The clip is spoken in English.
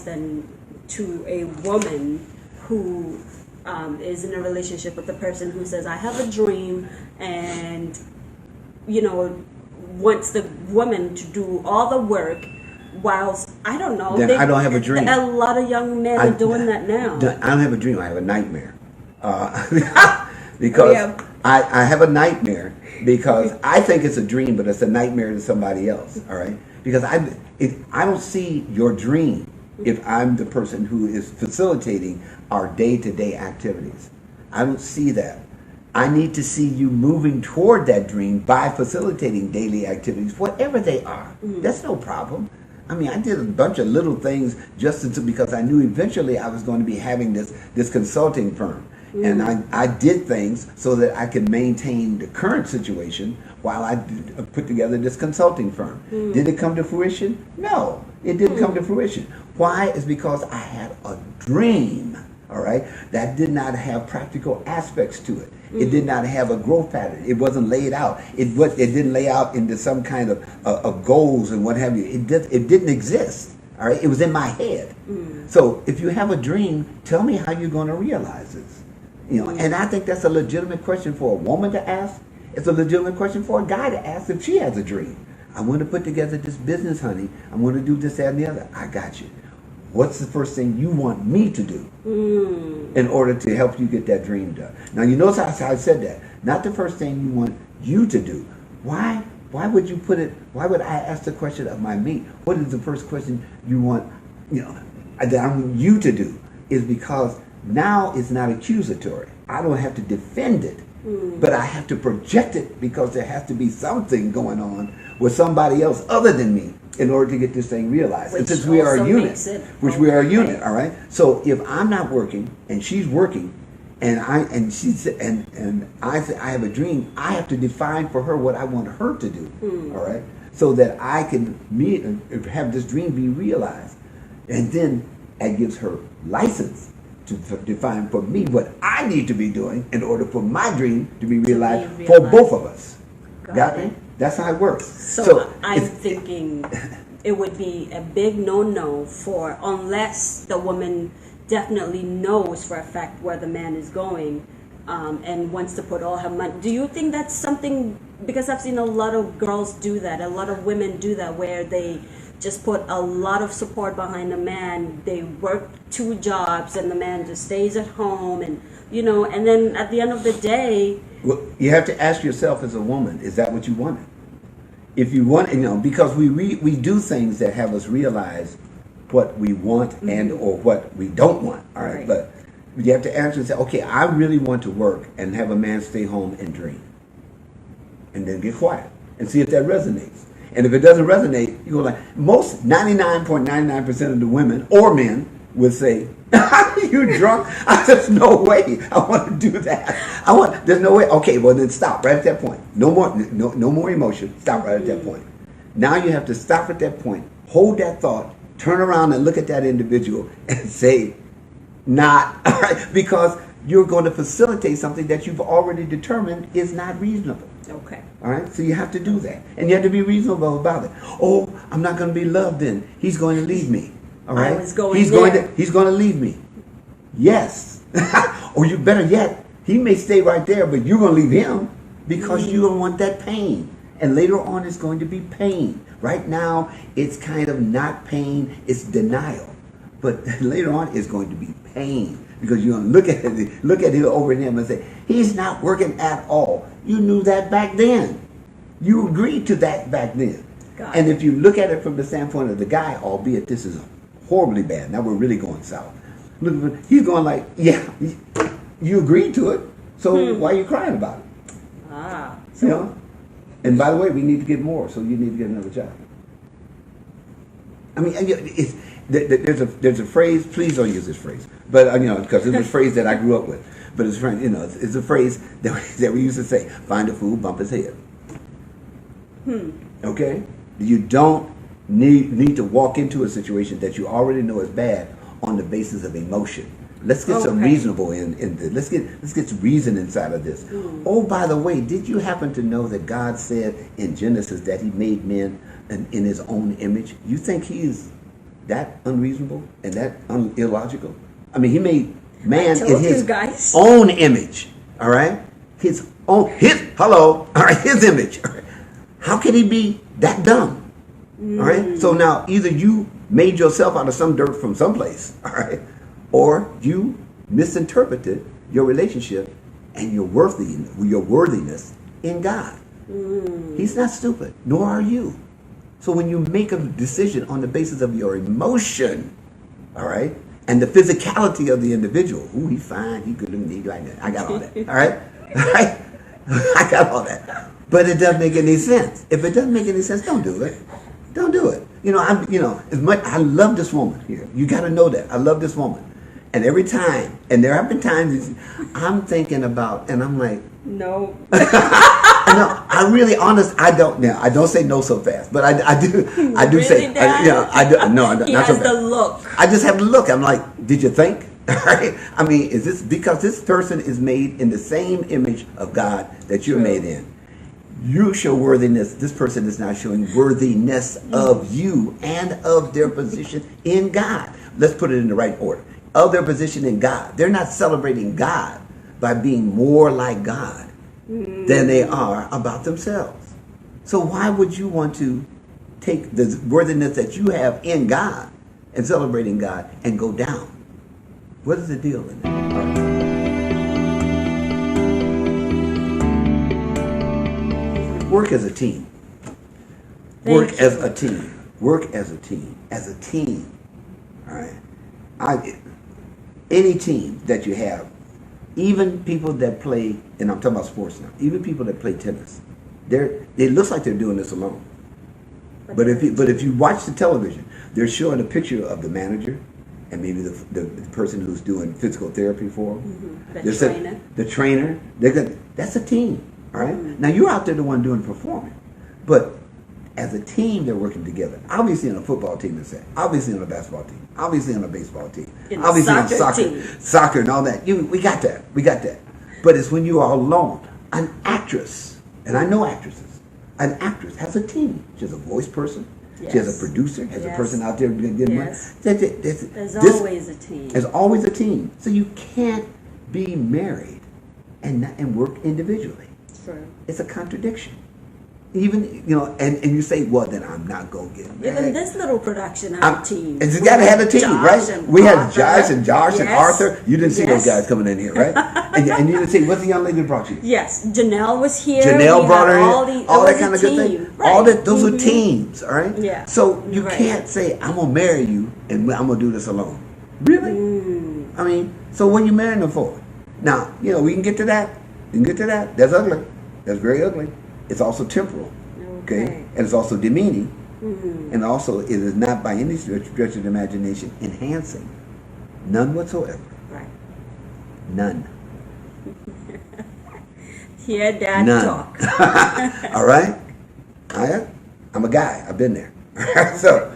advice then to a woman who is in a relationship with a person who says, I have a dream, and, you know, wants the woman to do all the work, whilst, I don't know. Then I don't have a dream. A lot of young men are doing that now. I don't have a dream. I have a nightmare. Because I have a nightmare because I think it's a dream, but it's a nightmare to somebody else. All right? Because I don't see your dream if I'm the person who is facilitating our day-to-day activities. I don't see that. I need to see you moving toward that dream by facilitating daily activities, whatever they are. That's no problem. I mean, I did a bunch of little things because I knew eventually I was going to be having this consulting firm. And I did things so that I could maintain the current situation while I put together this consulting firm. Did it come to fruition? No, it didn't come to fruition. Why? Is because I had a dream, all right, that did not have practical aspects to it. It did not have a growth pattern. It wasn't laid out. It didn't lay out into some kind of goals and what have you. It didn't exist. All right, it was in my head. So if you have a dream, tell me how you're going to realize this. You know, and I think that's a legitimate question for a woman to ask. It's a legitimate question for a guy to ask if she has a dream. I want to put together this business, honey. I want to do this, that, and the other. I got you. What's the first thing you want me to do in order to help you get that dream done? Now, you notice how I said that. Not the first thing you want you to do. Why? Why would you put it? Why would I ask the question of my mate? What is the first question you want? You know, that I want you to do is because now it's not accusatory. I don't have to defend it, but I have to project it because there has to be something going on with somebody else other than me in order to get this thing realized. And since we are a unit, all right. So if I'm not working and she's working, and I have a dream, I have to define for her what I want her to do, all right, so that I can meet and have this dream be realized, and then that gives her license to define for me what I need to be doing in order for my dream to be realized for both of us. Got me? That's how it works. So I'm thinking it would be a big no-no unless the woman definitely knows for a fact where the man is going and wants to put all her money. Do you think that's something, because I've seen a lot of girls do that, a lot of women do that, where they just put a lot of support behind the man. They work 2 jobs and the man just stays at home, and you know, and then at the end of the day, well, you have to ask yourself as a woman, is that what you wanted? If you want, you know, because we do things that have us realize what we want and or what we don't want. All right, but you have to answer and say, okay, I really want to work and have a man stay home and dream, and then get quiet and see if that resonates. And if it doesn't resonate, you go like, most 99.99% of the women or men would say, you drunk? There's no way I want to do that. There's no way. Okay, well then stop right at that point. No more emotion. Stop right at that point. Now you have to stop at that point, hold that thought, turn around and look at that individual and say, not, all right, because you're going to facilitate something that you've already determined is not reasonable. Okay. All right, so you have to do that, and you have to be reasonable about it. Oh, I'm not going to be loved then. He's going to leave me. All right, he's going to leave me. Yes, or you better yet, he may stay right there, but you're going to leave him because you don't want that pain. And later on, it's going to be pain. Right now, it's kind of not pain; it's denial. But later on, it's going to be pain. Because you're going to look at him over him and say, he's not working at all. You knew that back then. You agreed to that back then. And if you look at it from the standpoint of the guy, albeit this is horribly bad, now we're really going south. He's going like, yeah, you agreed to it, so why are you crying about it? You know? And by the way, we need to get more, so you need to get another job. I mean, there's a phrase, please don't use this phrase, but you know, because it's a phrase that I grew up with. But it's a phrase that we used to say: find a fool, bump his head. Okay, you don't need to walk into a situation that you already know is bad on the basis of emotion. Let's get some reasonable in this. Let's get some reason inside of this. Oh, by the way, did you happen to know that God said in Genesis that He made men in His own image? You think that unreasonable and that illogical? I mean, he made man told in his you guys. own image, all right? His image. All right? How can he be that dumb? All right? So now either you made yourself out of some dirt from someplace, all right? Or you misinterpreted your relationship and your worthiness in God. He's not stupid, nor are you. So when you make a decision on the basis of your emotion, all right, and the physicality of the individual, ooh, he's fine, he good looking, he like that. I got all that, all right? All right? I got all that. But it doesn't make any sense. If it doesn't make any sense, don't do it. Don't do it. As much I love this woman here. You got to know that. I love this woman. And every time, and there have been times I'm thinking about, and I'm like, no. No, I'm really honest. I don't say no so fast, but I do Really, say, Dad? I do. No, He not so has fast. the look. I just have to look. I'm like, did you think? Right? I mean, is this because this person is made in the same image of God that you're made in? You show worthiness. This person is not showing worthiness of you and of their position in God. Let's put it in the right order. Of their position in God. They're not celebrating God by being more like God than they are about themselves. So why would you want to take the worthiness that you have in God and celebrating God and go down? What is the deal in that? All right. Work as a team. Work as a team. Work as a team. As a team. All right. Any team that you have, even people that play, and I'm talking about sports now, even people that play tennis, it looks like they're doing this alone. But if you watch the television, they're showing a picture of the manager and maybe the person who's doing physical therapy for them. Mm-hmm. The trainer. That's a team. All right. Now you're out there the one doing performing, but as a team, they're working together. Obviously, on a football team, it's that. Obviously, on a basketball team. Obviously, on a baseball team. Obviously, on soccer and all that. We got that. We got that. But it's when you are alone. An actress, and I know actresses. An actress has a team. She has a voice person. Yes. She has a producer. Has a person out there getting money. There's always a team. There's always a team. So you can't be married and work individually. True. It's a contradiction. Even, and you say, well, then I'm not going to get married. Even this little production had a team. And you got to have a team, right? We had Josh and Arthur. You didn't see those guys coming in here, right? and you didn't see, what's the young lady that brought you? Yes, Janelle was here. Janelle brought her in. All that kind of good thing. Right. All that, those are teams, all right? Yeah. So you can't say, I'm going to marry you and I'm going to do this alone. Really? I mean, so when you marrying them for? Now, we can get to that. That's ugly. That's very ugly. It's also temporal, okay? And it's also demeaning. And also, it is not by any stretch of the imagination enhancing. None whatsoever. Right. None. Hear Dad talk. All right? I'm a guy. I've been there. So,